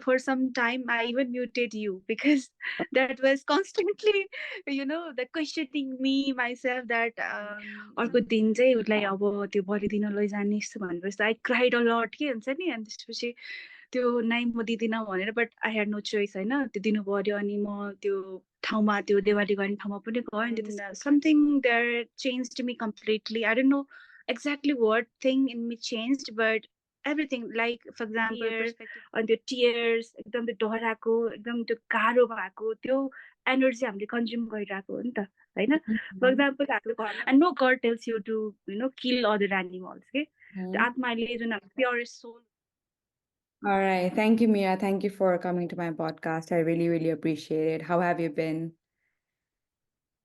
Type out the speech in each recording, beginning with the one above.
for some time I even muted you because that was constantly, the questioning me myself that अर्को दिन चाहिँ उसलाई अब त्यो भरिदिन लैजाने भनेपछि I cried a lot के हुन्छ नि, अनि त्यसपछि त्यो नाइ म दिदिनँ भनेर, बट आई ह्याड नो चोइस होइन, त्यो दिनु पर्यो। अनि म त्यो ठाउँमा, त्यो देवाली गर्ने ठाउँमा पनि गएँ, something there changed me completely. I don't know exactly what thing in me changed, but everything, like for example अनि त्यो टियर्स एकदम त्यो डराएको, एकदम त्यो गाह्रो भएको त्यो एनर्जी हामीले कन्ज्युम गरिरहेको हो नि त, होइन? फर इक्जाम्पल हाम्रो घरमा, and no god tells you to kill other animals के, त्यो आत्माले जुन purest soul. All right. Thank you, Mira. Thank you for coming to my podcast. I really, really appreciate it. How have you been?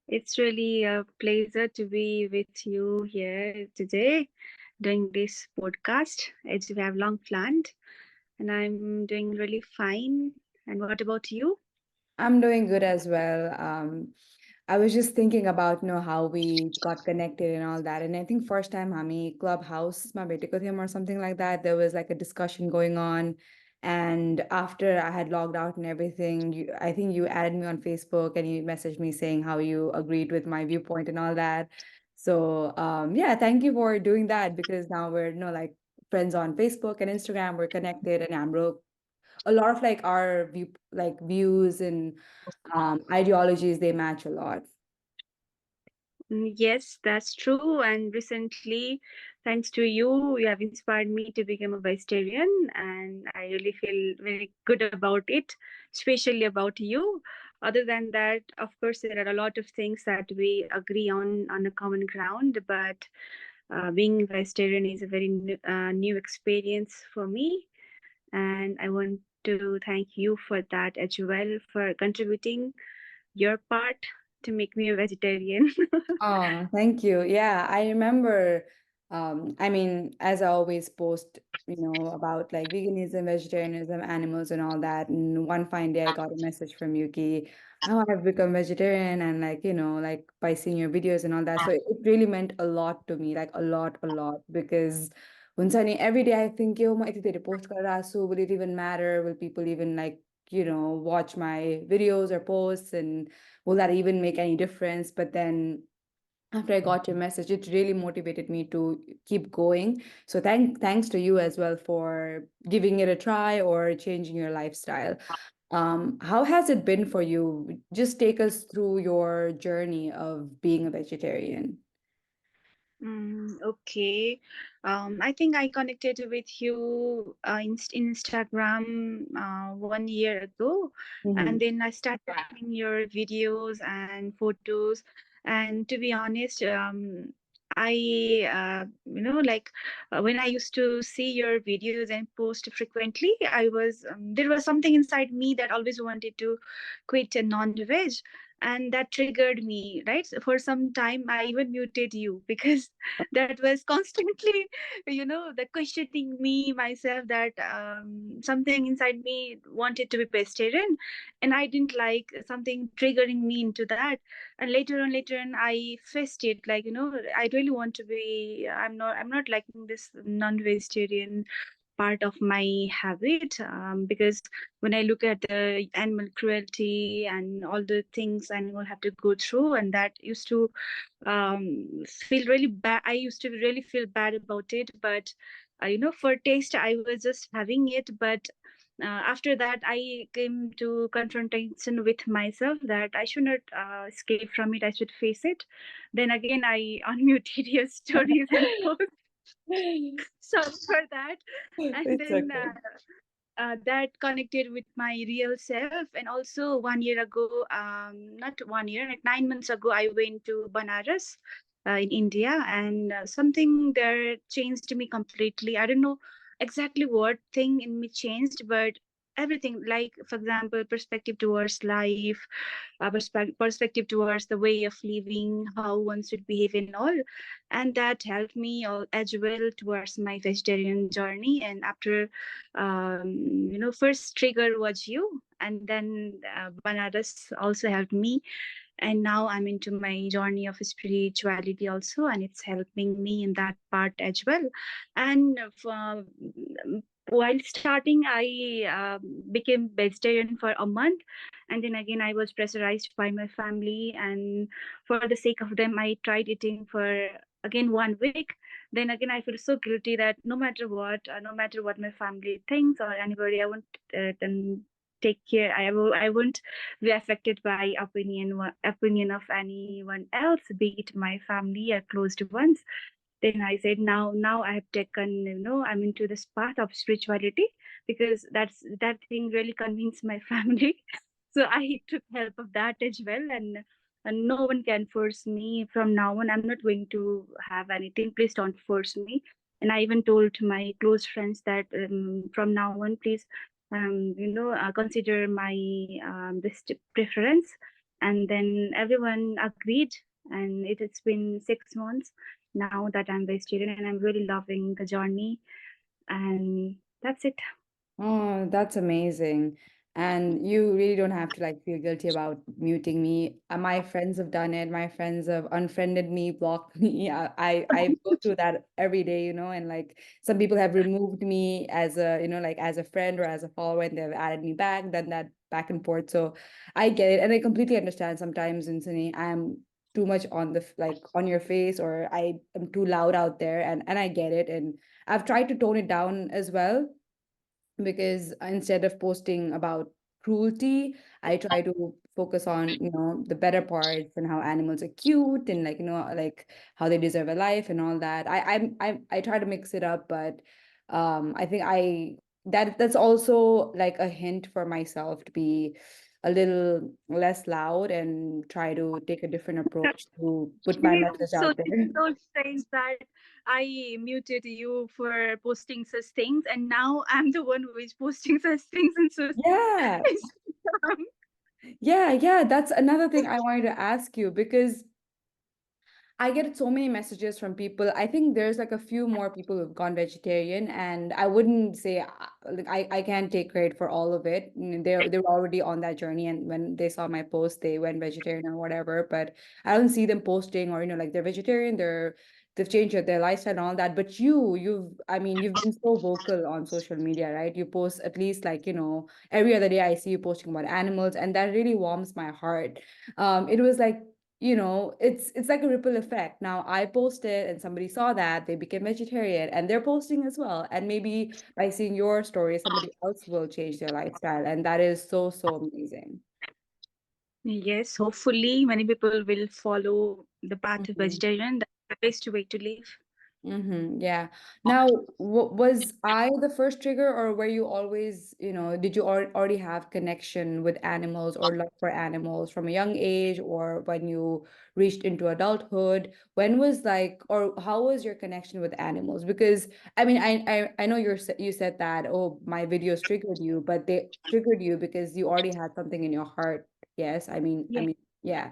It's really a pleasure to be with you here today doing this podcast, as we have long planned, and I'm doing really fine. And what about you? I'm doing good as well. I was just thinking about how we got connected and all that. And I think first time Hami Clubhouse my with him or something like that. There was like a discussion going on. And after I had logged out and everything, I think you added me on Facebook and you messaged me saying how you agreed with my viewpoint and all that. So yeah, thank you for doing that, because now we're like friends on Facebook and Instagram. We're connected, and Amro, a lot of like our views and ideologies, they match a lot. Yes, that's true. And recently, thanks to you, you have inspired me to become a vegetarian, and I really feel very good about it, especially about you. Other than that, of course, there are a lot of things that we agree on a common ground, but being vegetarian is a very new experience for me, and I want to thank you for that as well, for contributing your part to make me a vegetarian. Oh, thank you. Yeah, I remember. I mean, as I always post, about like veganism, vegetarianism, animals, and all that. And one fine day, I got a message from Yuki. Oh, I've become vegetarian, and like by seeing your videos and all that. So it really meant a lot to me, like a lot, because हुन्छ नि, every day I think, yo, म यति धेरै post गरिरहेको छु, will it even matter? Will people even like, watch my videos or posts, and will that even make any difference? But then after I got your message, it really motivated me to keep going. So thanks to you as well for giving it a try or changing your lifestyle. How has it been for you? Just take us through your journey of being a vegetarian. Okay. I think I connected with you in Instagram 1 year ago, and then I started watching your videos and photos. And to be honest, I, like when I used to see your videos and post frequently, I was there was something inside me that always wanted to quit a non-veg, and that triggered me, right? For some time I even muted you because that was constantly, the questioning me myself that something inside me wanted to be vegetarian, and I didn't like something triggering me into that. And later on I faced it, like, I really want to be, I'm not liking this non-vegetarian part of my habit, because when I look at the animal cruelty and all the things animal have to go through, and that used to feel really bad. I used to really feel bad about it, but for taste I was just having it. But after that I came to confrontation with myself that I should not escape from it, I should face it. Then again I unmuted your stories and posts. Sorry for that. And It's then okay. that connected with my real self. And also 1 year ago, not 1 year, like 9 months ago, I went to Banaras in India, and something there changed me completely. I don't know exactly what thing in me changed, but everything, like for example perspective towards life, perspective towards the way of living, how one should behave and all. And that helped me as well towards my vegetarian journey. And after first trigger was you, and then Banaras also helped me. and now I'm into my journey of spirituality also, and it's helping me in that part as well. And while starting, I became vegetarian for a month, and then again I was pressurized by my family, and for the sake of them I tried eating for again 1 week. Then again I feel so guilty that no matter what my family thinks or anybody, I won't then take care. I won't be affected by opinion of anyone else, be it my family or closed ones. Then I said, now I have taken, I'm into this path of spirituality, because that thing really convinced my family. So I took help of that as well, and no one can force me. From now on, I'm not going to have anything. Please don't force me. And I even told my close friends that, from now on, please, consider my this preference. And then everyone agreed, and it has been 6 months now that I'm vegetarian, and I'm really loving the journey. And that's it. Oh, that's amazing. And you really don't have to like feel guilty about muting me. My friends have done it. My friends have unfriended me, blocked me. I go through that every day, and like some people have removed me as a, like as a friend or as a follower, and they've added me back, done that back and forth. So I get it. And I completely understand sometimes in Sydney, I'm too much on the like on your face, or I am too loud out there, and I get it. And I've tried to tone it down as well, because instead of posting about cruelty, I try to focus on, the better parts and how animals are cute, and like, like how they deserve a life and all that. I try to mix it up, but I think that's also like a hint for myself to be a little less loud and try to take a different approach to put my message So out this there. is so strange that I muted you for posting such things, and now I'm the one who is posting such things in Yeah, Instagram. yeah, that's another thing I wanted to ask you, because I get so many messages from people. I think there's like a few more people who've gone vegetarian, and I wouldn't say like I can't take credit for all of it. They were already on that journey, and when they saw my post, they went vegetarian or whatever. But I don't see them posting, or like they're vegetarian, they've changed their lifestyle and all that. But you've been so vocal on social media, right? You post at least like every other day. I see you posting about animals, and that really warms my heart. It was like, it's like a ripple effect. Now I posted and somebody saw that, they became vegetarian, and they're posting as well, and maybe by seeing your story somebody else will change their lifestyle, and that is so, so amazing. Yes, hopefully many people will follow the path of Mhm. vegetarian. That's the best way to live. Yeah. Now, was I the first trigger, or were you always, did you already have connection with animals or love for animals from a young age, or when you reached into adulthood? When was like, or how was your connection with animals? Because I mean, I know you said that, oh, my videos triggered you, but they triggered you because you already had something in your heart. Yes, Yeah. yeah.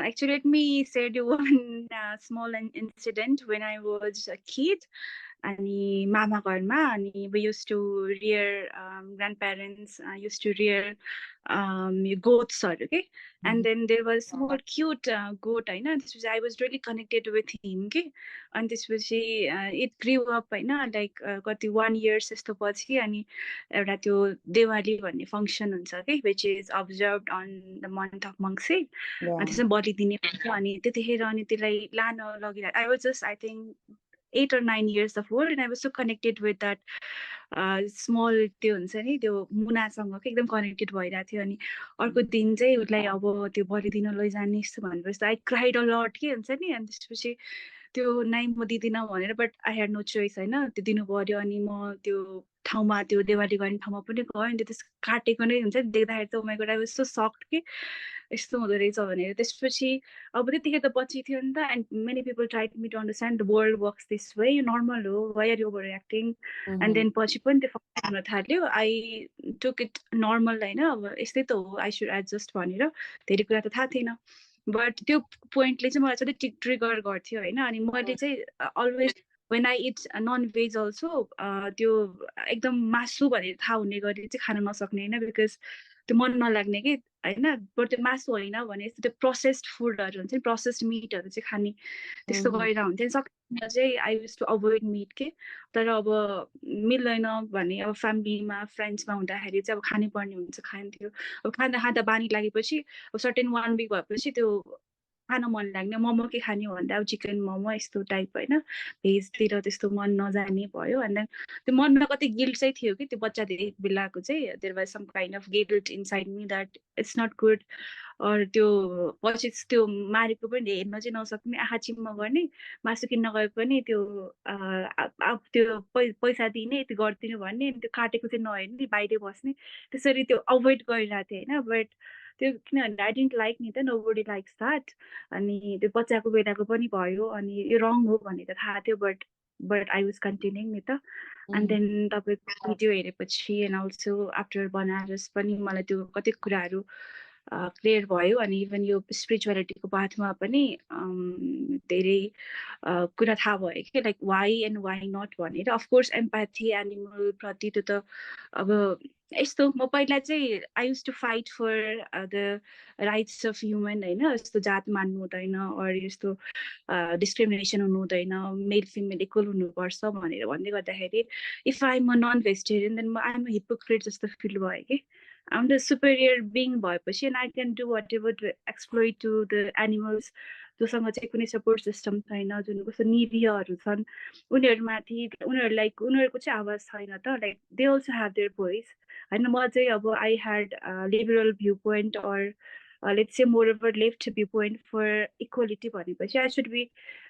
Actually, let me say you one small incident when I was a kid. अनि मामा घरमा अनि we used to rear grandparents used to rear goatsहरू के and Mhm. then there was small cute goat होइन त्यसपछि I was really connected with him के अनि त्यसपछि it grew up होइन like कति 1 years जस्तो पछि अनि एउटा त्यो देवाली भन्ने फङ्सन हुन्छ कि which is observed on the month of Mangsir अनि Yeah. त्यसमा बलि दिने हुन्छ अनि त्यतिखेर अनि त्यसलाई लान लगिरहेको I was just I think 8 or 9 years of old, and I was so connected with that small त्यो हुन्छ नि त्यो मुनासँग के एकदम कनेक्टेड भइरहेको थियो अनि अर्को दिन चाहिँ उसलाई अब त्यो बलिदिन लैजाने यस्तो भनेपछि आई क्राइड अ लट के हुन्छ नि अनि त्यसपछि त्यो नाइ म दिदिनँ भनेर बट आई ह्याड नो चोइस होइन त्यो दिनु पर्यो अनि म त्यो ठाउँमा त्यो देवाली गर्ने ठाउँमा पनि गएँ अनि त्यस काटेको नै हुन्छ नि देख्दाखेरि त my god I was so shocked कि यस्तो हुँदो रहेछ भनेर त्यसपछि अब त्यतिखेर त पछि थियो नि त and many people try me to understand the world works this way यो नर्मल हो why are you over acting and Mm-hmm. Then पछि पनि त्यो फङ्सन हुन थाल्यो आई टुक इट नर्मल होइन अब यस्तै त हो आई सुड एडजस्ट भनेर धेरै कुरा त थाहा थिएन बट त्यो पोइन्टले चाहिँ मलाई चाहिँ ट्रिगर गर्थ्यो होइन अनि मैले चाहिँ always when I it non veg also त्यो एकदम मासु भनेर थाहा हुने गरी चाहिँ खान नसक्ने होइन बिकज त्यो मन नलाग्ने कि होइन, बट त्यो मासु होइन भने त्यो प्रोसेस्ड फुडहरू हुन्छ नि, प्रोसेस्ड मिटहरू चाहिँ खाने त्यस्तो गरेर हुन्छ नि। सकेसम्म चाहिँ आई युज टु अभोइड मिट के, तर अब मिल्दैन भने अब फ्यामिलीमा फ्रेन्ड्समा हुँदाखेरि चाहिँ अब खानै पर्ने हुन्छ, खान्थ्यो। अब खाँदा खाँदा बानी लागेपछि अब सर्टेन 1 विक भएपछि त्यो खान मन लाग्ने, मोमो के खाने हो भन्दा अब चिकन मोमो यस्तो टाइप होइन, भेजतिर त्यस्तो मन नजाने भयो। एन्ड देन त्यो मनमा कति गिल्ट चाहिँ थियो कि त्यो बच्चा धेरै बेलाको चाहिँ, there was some kind of guilt inside me that it's not good. अरू त्यो पछि त्यो मारेको पनि हेर्न चाहिँ नसक्ने, आँखा चिम्म गर्ने, मासु किन्न गए पनि त्यो त्यो पैसा दिने त्यो गरिदिनु भन्ने, त्यो काटेको चाहिँ नहेर्ने, बाहिरै बस्ने, त्यसरी त्यो अभोइड गरिरहेको थिएँ होइन। बट त्यो किनभने आई डिन्ट लाइक नि त, नो बडी लाइक्स द्याट। अनि त्यो बच्चाको बेलाको पनि भयो, अनि यो रङ हो भन्ने त थाहा थियो, बट आई वाज कन्टिन्युङ नि त। एन्ड देन तपाईँको भिडियो हेरेपछि एन्ड अल्सो आफ्टर बनारस पनि मलाई त्यो कति कुराहरू क्लियर भयो। अनि इभन यो स्पिरिचुअलिटीको पाथमा पनि धेरै कुरा थाहा भयो कि लाइक वाइ एन्ड वाइ नट भनेर। अफकोर्स एम्प्याथी एनिमलप्रति त्यो त अब यस्तो, म पहिला चाहिँ I use to fight for the rights of human होइन, यस्तो जात मान्नु हुँदैन अरू यस्तो डिस्क्रिमिनेसन हुनु हुँदैन, मेल फिमेल इक्वल हुनुपर्छ भनेर भन्दै गर्दाखेरि if I am a non vegetarian then I am a hypocrite जस्तो फिल भयो कि। आम द सुपेरियर बिङ भएपछि and I can do whatever to exploit to the animals जोसँग चाहिँ कुनै सपोर्ट सिस्टम छैन, जुन कस्तो निरीहहरू छन् उनीहरूमाथि, उनीहरूको चाहिँ आवाज छैन त, like they also have there voice होइन। म चाहिँ अब I had liberal viewpoint or let's say more over left viewpoint for equality भनेपछि आई सुड बी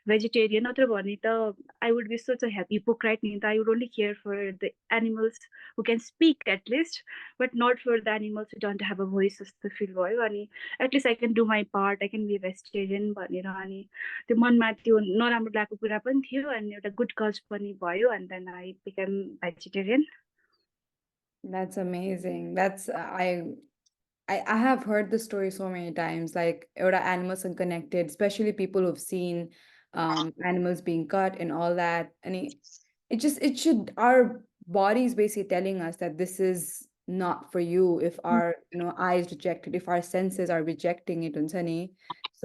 भेजिटेरियन, नत्र भने त I would be such a hypocrite नि त। I would only care for the animals who can speak at least, but not for the animals who don't have a voice जस्तो feel भयो। अनि at least I can do my part, I can be vegetarian भनेर। अनि त्यो मनमा त्यो नराम्रो लागेको कुरा पनि थियो अनि एउटा गुड कज पनि भयो, and then I become vegetarian. That's amazing. I have heard the story so many times. Like एउटा animals are connected, especially people who've seen animals being cut and all that. And it should our bodies basically telling us that this is not for you if our eyes reject it, if our senses are rejecting it, unsani.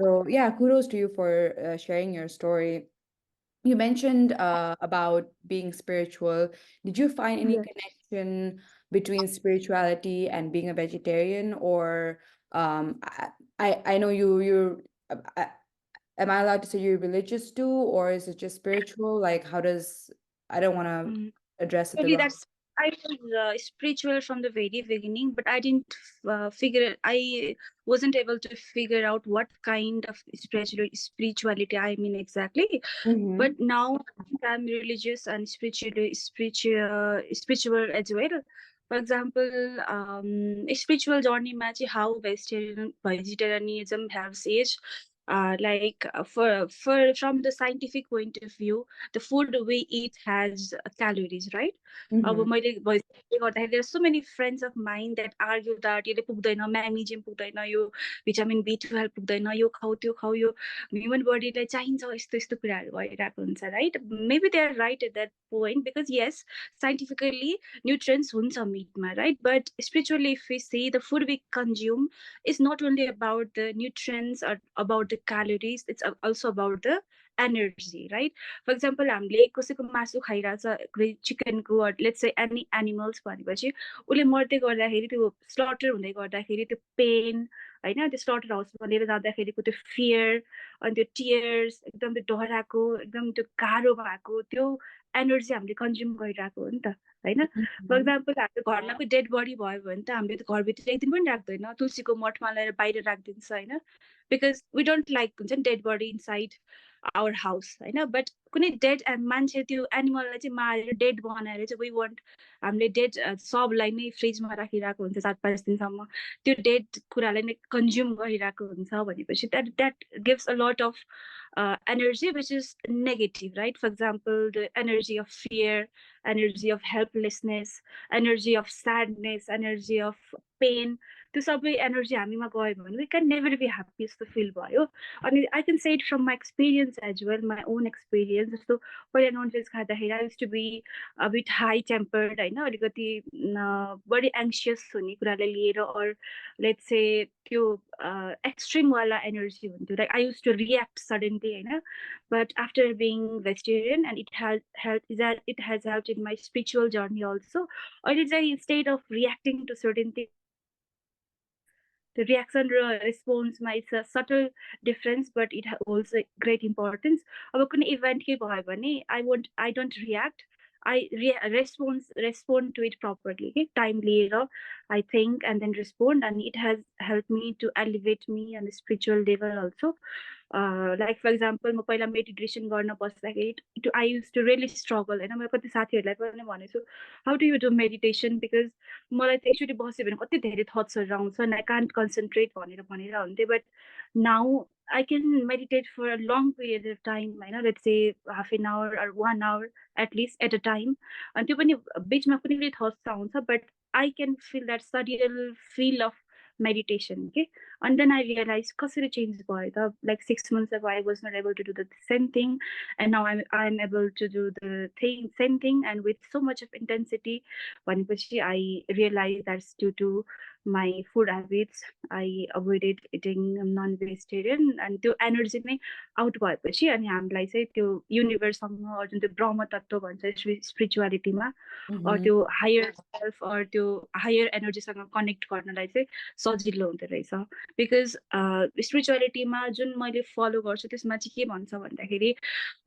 So yeah, kudos to you for sharing your story. You mentioned about being spiritual. Did you find any Yes. connection between spirituality and being a vegetarian, or I know you're am I allowed to say you're religious too, or is it just spiritual? Like, how does I don't want to address it the Actually, wrong. that's I was spiritual from the very beginning, but I didn't figure. I wasn't able to figure out what kind of spirituality I mean exactly. Mm-hmm. But now I'm religious and spiritual as well. For example, spiritual journey match how vegetarianism helps is for from the scientific point of view, the food we eat has calories, right? अब Mm-hmm. मैले भइसकेले गर्दाखेरि there are so many friends of mine that argue that यसले पुग्दैन, magnesium पुग्दैन, यो vitamin B12 पुग्दैन, यो खाऊ त्यो खाऊ, यो ह्युमन बडीलाई चाहिन्छ, यस्तो यस्तो कुराहरू भइरहेको हुन्छ, right? Maybe they are right at that point because yes scientifically nutrients हुन्छ मिटमा, right? But spiritually if we see the food we consume is not only about the nutrients or about the calories, it's also about the energy, right? For example, हामीले कसैको मासु खाइरहेछ चिकनको, let's say any animals भनेपछि उसले मर्दै गर्दाखेरि त्यो slaughter हुँदै गर्दाखेरि त्यो पेन होइन, त्यो स्लटर हाउसमा लिएर जाँदाखेरिको त्यो फियर अनि त्यो टियर्स, एकदम त्यो डराएको, एकदम त्यो गाह्रो भएको त्यो एनर्जी हामीले कन्ज्युम गरिरहेको हो नि त, होइन? फर इक्जाम्पल हाम्रो घरमा कोही डेड बडी भयो भने त हामीले त घरभित्र एक दिन पनि राख्दैन, तुलसीको मठमा लगेर बाहिर राखिदिन्छ होइन, बिकज वी डोन्ट लाइक हुन्छ नि dead body inside our house होइन। बट कुनै डेड मान्छे त्यो एनिमललाई चाहिँ मारेर डेड बनाएर चाहिँ वी वान्ट, हामीले डेड सबलाई नै फ्रिजमा राखिरहेको हुन्छ 4-5 दिनसम्म, त्यो डेड कुरालाई नै कन्ज्युम गरिरहेको हुन्छ भनेपछि that gives a lot of energy which is negative, right? For example, the energy of fear, energy of helplessness, energy of sadness, energy of pain, त्यो सबै एनर्जी हामीमा गयो भने we can never be happy जस्तो feel भयो. अनि I can say it from my experience as well, my own experience. जस्तो पहिला ननभेज खाँदाखेरि I use to be bit high tempered होइन, अलिकति बढी एङ्सियस हुने कुरालाई लिएर, अर लेट्स से त्यो एक्सट्रिमवाला एनर्जी हुन्थ्यो, like I use to react suddenly होइन. But after being vegetarian, and it has helped in my spiritual journey also. अहिले चाहिँ instead of reacting to certain things, the reaction response might a subtle difference, but it holds a great importance. अब कुनै event के भयो भने I don't react. I respond to it properly. Okay? Time later, I think and then respond, and it has helped me to elevate me on the spiritual level also. Like for example, म पहिला meditation गर्न बस्दाखेरि I used to really struggle होइन. मैले कति साथीहरूलाई पनि भनेको छु, how do you do meditation? Because मलाई त एकचोटि बस्यो भने कति धेरै थट्सहरू आउँछ, and I can't concentrate भनेर हुन्थ्यो. But now I can meditate for a long period of time, होइन, let's say half an hour or 1 hour at least at a time. अनि त्यो पनि बिचमा कुनै थट्स आउँछ, but I can feel that subtle feel of meditation. Okay, and then I realized कसरी change भयो त, like 6 months ago I was not able to do the same thing, and now I'm able to do the same thing and with so much of intensity. भनेपछि I realized that's due to my food habits. I avoided eating non-vegetarian, and त्यो energy नै out भएपछि अनि हामीलाई चाहिँ त्यो युनिभर्ससँग जुन त्यो ब्रह्म तत्त्व भन्छ स्पिरिचुअलिटीमा, त्यो हायर सेल्फ त्यो हायर एनर्जीसँग कनेक्ट गर्नलाई चाहिँ सजिलो हुँदो रहेछ. बिकज स्पिरिचुअलिटीमा जुन मैले फलो गर्छु त्यसमा चाहिँ के भन्छ भन्दाखेरि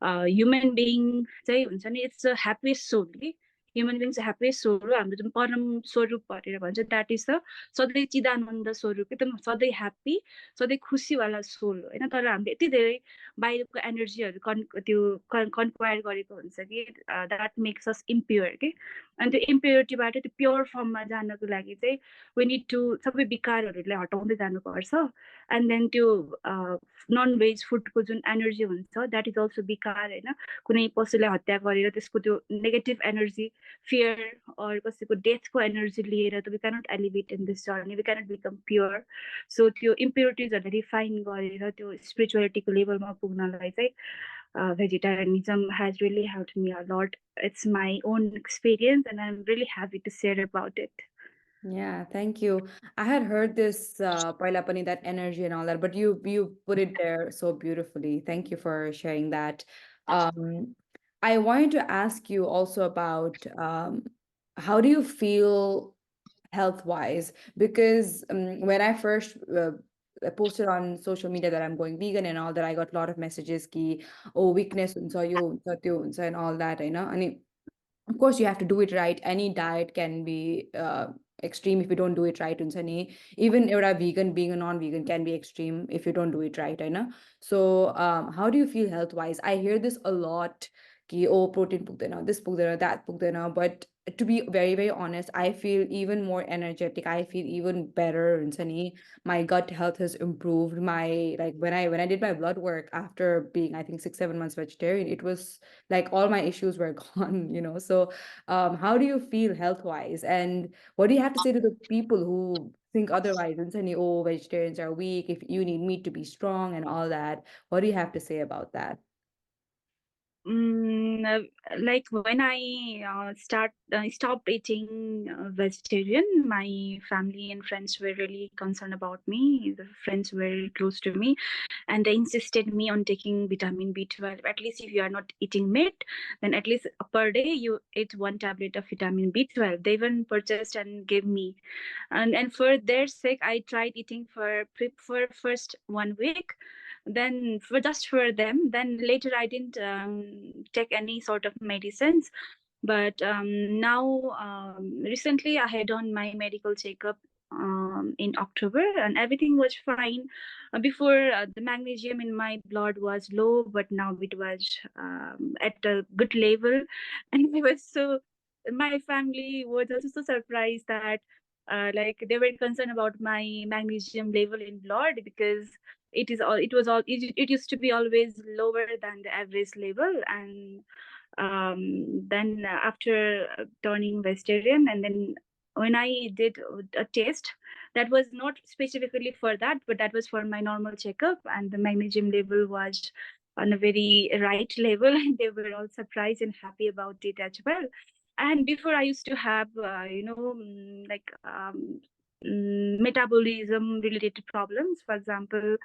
ह्युमन बिइङ चाहिँ हुन्छ नि, इट्स अ ह्याप्पिएस्ट सोल कि ह्युमन बिइङ चाहिँ ह्याप्पिएस्ट सोल हो. हाम्रो जुन परम स्वरूप भनेर भन्छ द्याट इज द सधैँ चिदानन्द स्वरूप, एकदम सधैँ ह्याप्पी, सधैँ खुसीवाला सोल हो होइन. तर हामीले यति धेरै बाहिरको एनर्जीहरू त्यो कन्क्वायर गरेको हुन्छ कि द्याट मेक्स अस इम्प्योर कि. अनि त्यो इम्प्योरिटीबाट त्यो प्योर फर्ममा जानको लागि चाहिँ वी निड टु सबै विकारहरूलाई हटाउँदै जानुपर्छ. एन्ड देन त्यो नन भेज फुडको जुन एनर्जी हुन्छ द्याट इज अल्सो विकार होइन. कुनै पशुलाई हत्या गरेर त्यसको त्यो नेगेटिभ एनर्जी, फियर अर कसैको डेथको एनर्जी लिएर त we cannot elevate in this journey, we cannot become pure. So त्यो इम्प्योरिटिजहरूलाई रिफाइन गरेर त्यो स्पिरिचुअलिटीको लेभलमा पुग्नलाई चाहिँ vegetarianism has really helped me a lot. It's my own experience, and I'm really happy to share about it. Yeah, thank you. I had heard this Paila Pani, that energy and all that, but you put it there so beautifully. Thank you for sharing that. Um, I wanted to ask you also about how do you feel health-wise? Because when I first posted on social media that I'm going vegan and all that, I got a lot of messages ki, oh, weakness huncha, yo huncha, त्यो हुन्छ and all that, होइन. अनि of course you have to do it right. Any diet can be extreme if you don't do it right, हुन्छ नि. Even एउटा vegan being a non-vegan can be extreme if you don't do it right, होइन. So how do you feel health wise? I hear this a lot कि oh, protein पुग्दैन, this पुग्दैन, that पुग्दैन. But to be very, very honest, I feel even more energetic. I feel even better, हुन्छ नि. My gut health has improved. My, like, when I did my blood work after being, I think, 6 7 months vegetarian, it was like all my issues were gone, you know. So how do you feel health wise, and what do you have to say to the people who think otherwise and say, oh, vegetarians are weak, if you need meat to be strong and all that? What do you have to say about that? Like when I stopped eating vegetarian, my family and friends were really concerned about me. The friends were really close to me, and they insisted me on taking vitamin B12. At least if you are not eating meat, then at least per day you eat 1 tablet of vitamin B12. They even purchased and gave me, and for their sake, I tried eating for first 1 week. Then for just for them, then later I didn't take any sort of medicines. But now recently I had done my medical checkup in October, and everything was fine. Before the magnesium in my blood was low, but now it was at a good level. And I was so, my family was also so surprised that like they were concerned about my magnesium level in blood, because it used to be always lower than the average level. And then after turning vegetarian, and then when I did a test, that was not specifically for that, but that was for my normal checkup, and the magnesium level was on a very right level, and they were all surprised and happy about it as well. And before I used to have metabolism related problems, for example,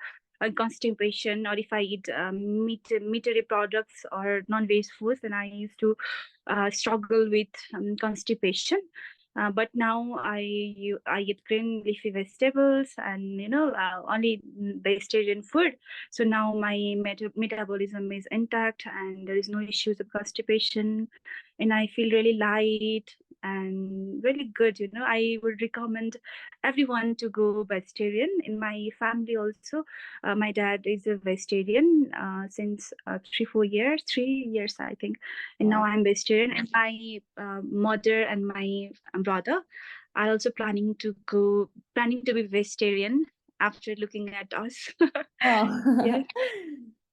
constipation, or if I eat meat products or non-veg foods, then I used to struggle with constipation. But now I eat green leafy vegetables and only vegetarian food. So now my metabolism is intact and there is no issues of constipation, and I feel really light and really good. I would recommend everyone to go vegetarian. In my family also, my dad is a vegetarian since 3 4 years, 3 years I think, and now Wow. I'm vegetarian. And my mother and my brother are also planning to be vegetarian after looking at us. Oh, Yes.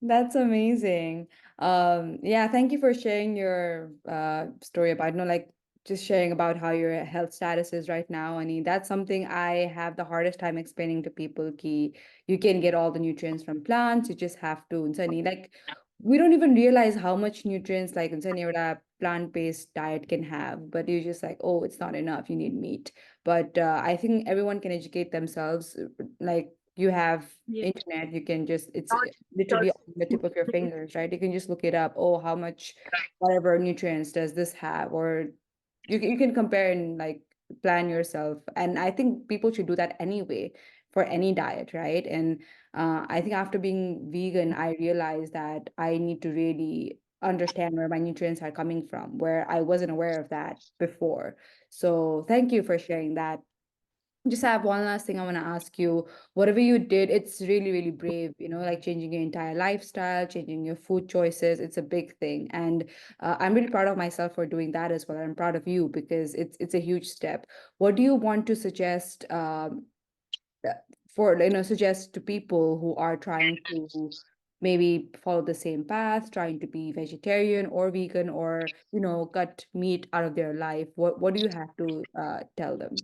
that's amazing. Yeah, thank you for sharing your story about, like just sharing about how your health status is right now. I mean, that's something I have the hardest time explaining to people. Ki you can get all the nutrients from plants. You just have to, like we don't even realize how much nutrients like a plant-based diet can have, but you're just like, oh, it's not enough. You need meat. But I think everyone can educate themselves. Like you have Yes. internet, you can just it's literally on the tip of your fingers, right? You can just look it up. Oh, how much whatever nutrients does this have? Or you can compare and like plan yourself. And I think people should do that anyway for any diet, right? And I think after being vegan, I realized that I need to really understand where my nutrients are coming from, where I wasn't aware of that before. So thank you for sharing that. Just have one last thing I want to ask you. Whatever you did, it's really, really brave, like changing your entire lifestyle, changing your food choices. It's a big thing. And I'm really proud of myself for doing that as well. I'm proud of you because it's a huge step. What do you want to suggest uh, suggest to people who are trying to maybe follow the same path, trying to be vegetarian or vegan or, cut meat out of their life? What do you have to tell them?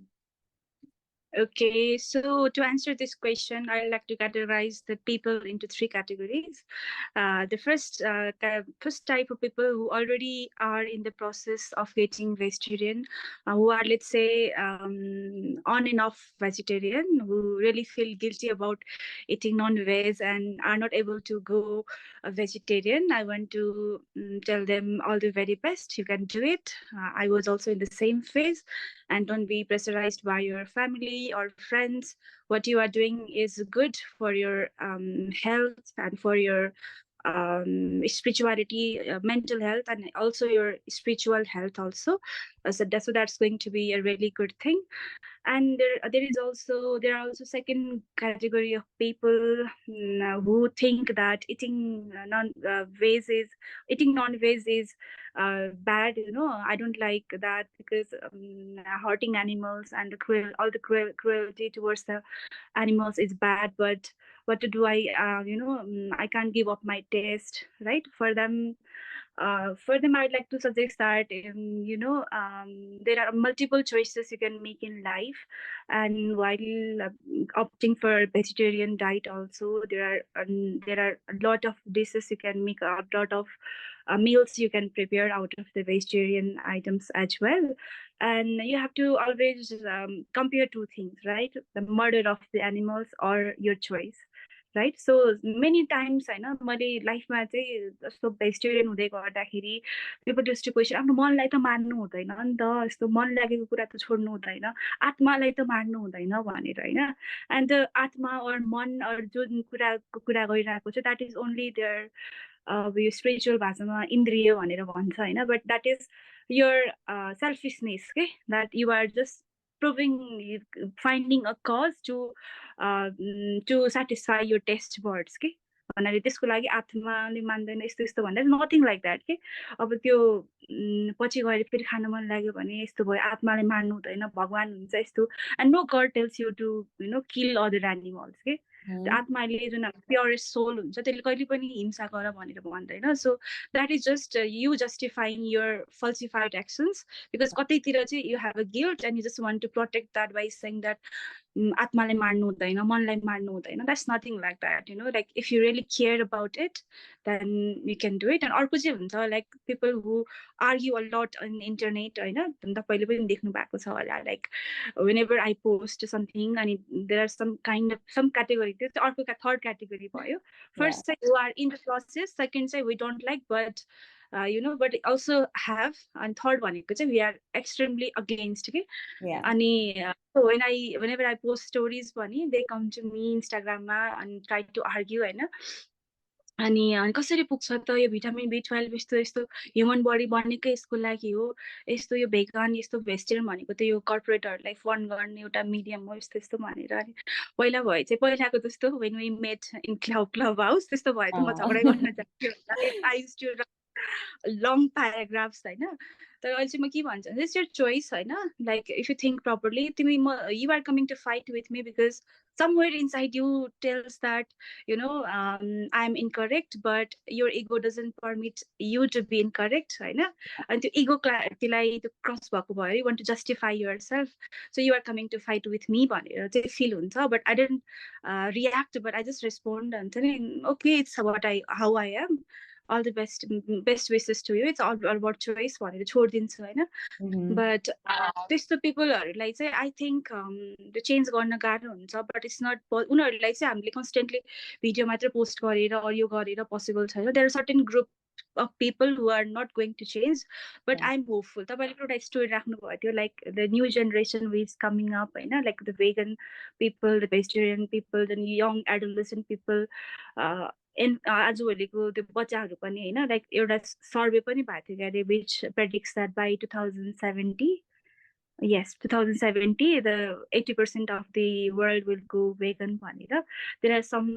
Okay, so to answer this question, I like to categorize the people into three categories. The first type of people who already are in the process of getting vegetarian, who are, let's say, on and off vegetarian, who really feel guilty about eating non-veg and are not able to go vegetarian. I want to tell them all the very best. You can do it. I was also in the same phase, and don't be pressurized by your family or friends. What you are doing is good for your health and for your spirituality, mental health, and also your spiritual health also. So that's going to be a really good thing. And there are also second category of people who think that eating non-veg is bad. I don't like that because hurting animals and all the cruelty towards the animals is bad. But what to do? I can't give up my taste, right? For them, I'd like to suggest that there are multiple choices you can make in life, and while opting for vegetarian diet, also there are a lot of dishes you can make, a lot of meals you can prepare out of the vegetarian items as well. And you have to always compare two things, right? The murder of the animals or your choice, right so many times होइन मैले लाइफमा चाहिँ जस्तो vegetarian हुँदै गर्दाखेरि people use to question आफ्नो मनलाई त मार्नु हुँदैन नि त, यस्तो मन लागेको कुरा त छोड्नु हुँदैन, आत्मालाई त मार्नु हुँदैन भनेर होइन. एन्ड द आत्मा अर मन अर जुन कुराको कुरा गरिरहेको छ द्याट इज ओन्ली देयर यो स्पिरिचुअल भाषामा इन्द्रिय भनेर भन्छ होइन. But that is your selfishness, okay, that you are just proving, finding a cause to satisfy your taste buds, के भन्नाले त्यसको लागि आत्माले मान्दैन यस्तो यस्तो भन्दा नथिङ लाइक द्याट के. अब त्यो पछि गएर फेरि खान मन लाग्यो भने यस्तो भयो, आत्माले मान्नु हुँदैन, भगवान हुन्छ यस्तो. And no god tells you to kill other animals के. त्यो आत्माले जुन प्योरेस्ट सोल हुन्छ त्यसले कहिले पनि हिंसा गर भनेर भन्दैन. So that is just you justifying your falsified actions, because कतैतिर चाहिँ you have a guilt and you just want to protect that by saying that आत्मालाई मार्नु हुँदैन, मनलाई मार्नु हुँदैन. That's nothing like that, you know. Like if you really care about it, then you can do it. And अर्को चाहिँ हुन्छ like people who argue a lot on internet, होइन, तपाईँले पनि देख्नु भएको छ होला. Like whenever I post something and there are some kind of some category, this अर्को third category भयो. Yeah. First say you are in the process, second say we don't like, but you know, but also have, and third भनेको चाहिँ we are extremely against, okay. Yeah. अनि so whenever I post stories पनि they come to me Instagramमा and try to argue, होइन. अनि कसरी पुग्छ त यो vitamin B12 यस्तो यस्तो ह्युमन बडी बनेकै यसको लागि हो, यस्तो यो भेगान यस्तो भेजिटेरियन भनेको त यो कर्पोरेटहरूलाई फन्ड गर्ने एउटा मिडियम हो, यस्तो यस्तो भनेर. अनि पहिला भए चाहिँ पहिलाको जस्तो when we met in club house त्यस्तो भए चाहिँ म झगडा गर्न जान्थेँ होला. I used to long paragraphs, होइन. तर अहिले चाहिँ म के भन्छु, it's your choice, होइन. Like if you think properly, तिमी you are coming to fight with me because somewhere inside you tells that, you know, I'm incorrect, but your ego doesn't permit you to be incorrect, होइन. अनि त्यो ego त्यसलाई त्यो cross भएको भयो, you want to justify yourself, so you are coming to fight with me भनेर चाहिँ feel हुन्छ. But I didn't react, but I just respond and then okay, it's what how I am, all the best wishes to you, it's all about choice भनेर छोडिदिन्छु, होइन. But त्यस्तो पिपलहरूलाई चाहिँ I think त्यो change गर्न गाह्रो हुन्छ. But it's not, उनीहरूलाई चाहिँ हामीले कन्सटेन्टली भिडियो मात्र पोस्ट गरेर यो गरेर पोसिबल छैन. There are certain group of people who are not going to change, but Yeah. I'm hopeful. तपाईँले एउटा स्टोरी राख्नुभएको थियो like the new generation who is coming up, होइन, like the vegan people, the vegetarian people, the young adolescent people. आजभोलिको त्यो बच्चाहरू पनि, होइन, like एउटा सर्वे पनि भएको थियो क्यारे विच predicts that by 2070, yes, 2070 the 80% of the world will go vegan भनेर. There are some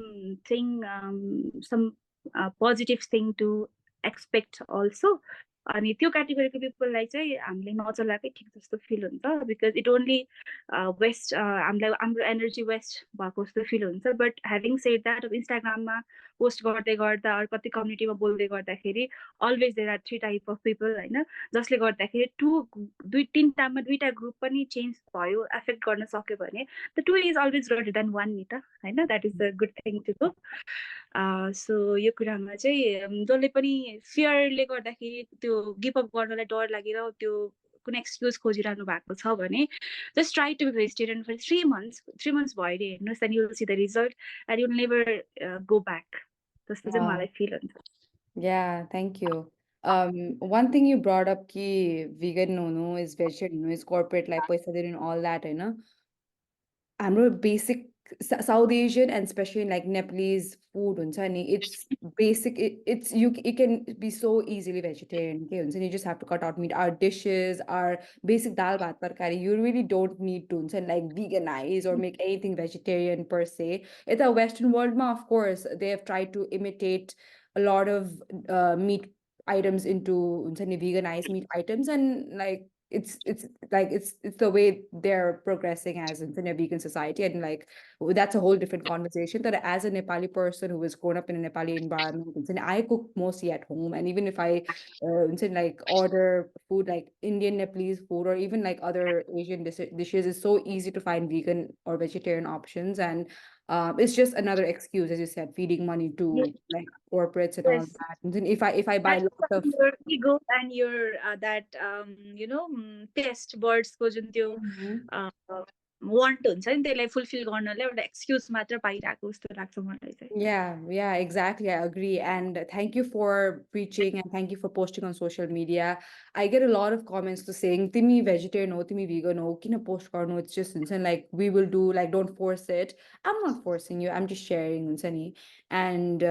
positive thing to expect also. अनि त्यो क्याटेगोरीको पिपललाई चाहिँ हामीले नचलाएकै ठिक जस्तो फिल हुन्छ, बिकज इट ओन्ली वेस्ट, हामीलाई हाम्रो एनर्जी वेस्ट भएको जस्तो फिल हुन्छ. बट ह्याभिङ सेड द्याट, अब इन्स्टाग्राममा पोस्ट गर्दै गर्दा अरू कति कम्युनिटीमा बोल्दै गर्दाखेरि always there are 3 type of people, होइन, जसले गर्दाखेरि दुईवटा ग्रुप पनि चेन्ज भयो, एफेक्ट गर्न सक्यो भने the 2 is always greater than 1 नि त, होइन. That is the good thing to do. So यो कुरामा चाहिँ जसले पनि फियरले गर्दाखेरि त्यो गिभअप गर्नलाई डर लागेर त्यो कुनै एक्सक्युज खोजिरहनु भएको छ भने just try to be vegetarian for 3 months. 3 months भयो अरे हेर्नुहोस्, and you'll see the result and you'll never go back. जस्तो चाहिँ मलाई फिल हुन्छ. Yeah, thank you. One thing you brought up ki vegan no is vegetarian no is corporate like paisa din and all that, you know. हाम्रो basic South Asian and especially like Nepalese food हुन्छ नि, it's basic, it's you can be so easily vegetarian के हुन्छ नि, you just have to cut out meat. Our dishes, our basic dal bhat tarkari, you really don't need to हुन्छ नि like veganize or make anything vegetarian per se. In the Western world ma, of course they have tried to imitate a lot of meat items into हुन्छ नि veganized meat items, and like it's like it's the way they're progressing as in a vegan society, and like that's a whole different conversation. That as a Nepali person who was grown up in a Nepali environment, and I cook mostly at home, and even if I like order food like Indian Nepalese food or even like other Asian dishes, it's so easy to find vegan or vegetarian options. And it's just another excuse, as you said, feeding money to like corporates and all Yes. that. And then if I buy That's lots of your ego and your that you know, taste buds को जुन त्यो want हुन्छ नि, त्यसलाई fulfil गर्नलाई एउटा excuse मात्र पाइरहेको जस्तो लाग्छ मलाई चाहिँ. Yeah, exactly. I agree. And thank you for preaching and thank you for posting on social media. I get a lot of comments to saying, Timi vegetarian, no, Timi vegan, no, kina post no, it's just insane. Like we will do, like don't force it. I'm not forcing you. I'm just sharing, insane. And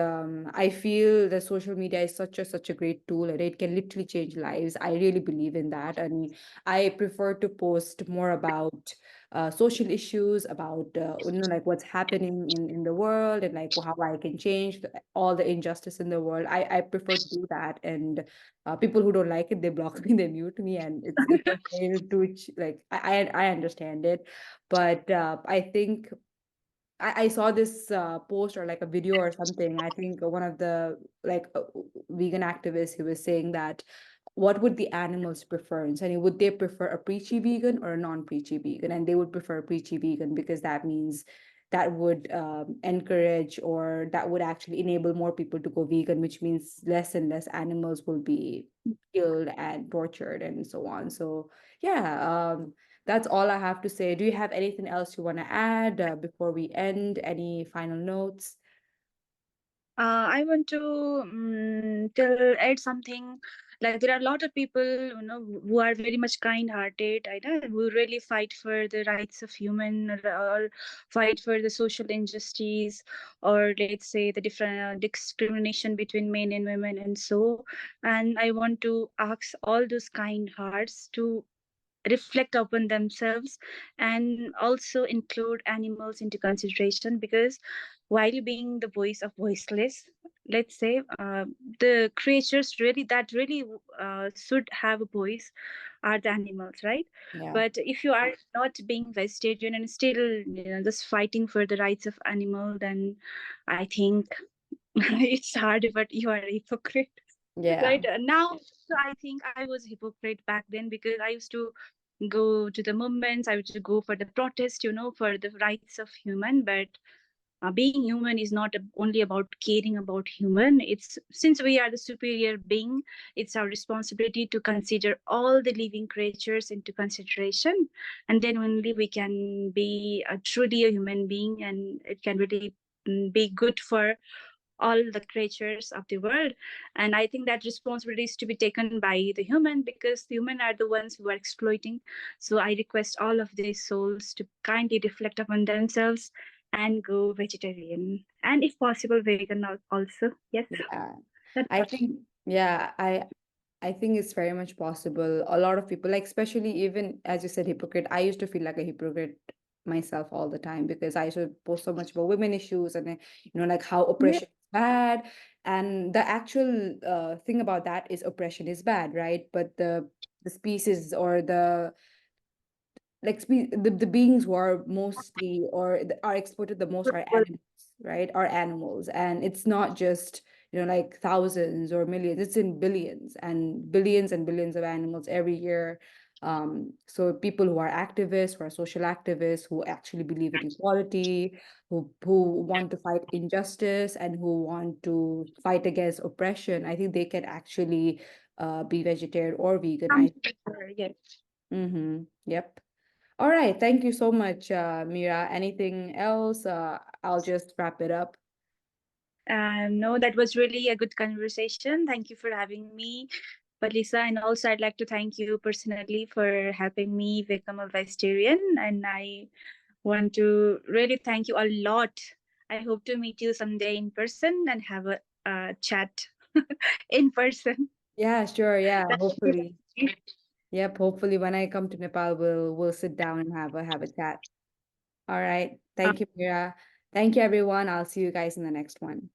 I feel that social media is such a great tool, and it can literally change lives. I really believe in that. And I prefer to post more about social issues, about like what's happening in the world, and like how I can change all the injustice in the world. I prefer to do that, and people who don't like it, they block me, they mute me, and it's okay to like I understand it, but I think I saw this post or like a video or something. I think one of the like vegan activists, he was saying that what would the animals prefer? And so would they prefer a preachy vegan or a non-preachy vegan? And they would prefer a preachy vegan because that means that would encourage, or that would actually enable more people to go vegan, which means less and less animals will be killed and tortured and so on. So yeah, that's all I have to say. Do you have anything else you want to add before we end? Any final notes? I want to tell add something. Like there are a lot of people, who are very much kind-hearted. I know who really fight for the rights of human, or fight for the social injustice, or let's say the different discrimination between men and women, and so. And I want to ask all those kind hearts to reflect upon themselves and also include animals into consideration, because while being the voice of voiceless, let's say, the creatures really that really should have a voice are the animals, right? Yeah. But if you are not being vegetarian and still just fighting for the rights of animal, then I think it's hard, but you are a hypocrite. Yeah. Right now, so I think I was a hypocrite back then, because I used to go to the movements, I would go for the protest, for the rights of human. But being human is not only about caring about human. It's, since we are the superior being, it's our responsibility to consider all the living creatures into consideration, and then only we can be truly a human being, and it can really be good for all the creatures of the world. And I think that responsibility is to be taken by the human, because the human are the ones who are exploiting. So I request all of these souls to kindly reflect upon themselves and go vegetarian, and if possible vegan also. Yes, Yeah. that's I what. think, yeah, I think it's very much possible. A lot of people, like especially even as you said, hypocrite. I used to feel like a hypocrite myself all the time because I used to post so much about women issues and like how Yeah. oppression is bad. And the actual thing about that is oppression is bad, right? But the species or the beings who are mostly or are exploited the most are animals, right? Are animals, and it's not just like thousands or millions. It's in billions and billions of animals every year. So people who are activists, who are social activists, who actually believe in equality, who want to fight injustice and who want to fight against oppression, I think they can actually be vegetarian or vegan. I'm sure, yes. Mm-hmm. Yep. All right. Thank you so much, Mira. Anything else? I'll just wrap it up. No, that was really a good conversation. Thank you for having me, Palisa. And also, I'd like to thank you personally for helping me become a vegetarian. And I want to really thank you a lot. I hope to meet you someday in person and have a chat in person. Yeah, sure. Yeah, That would be hopefully. Yep, hopefully when I come to Nepal, we'll sit down and have a chat. All right. uh, Thank you, Mira. Thank you, everyone. I'll see you guys in the next one.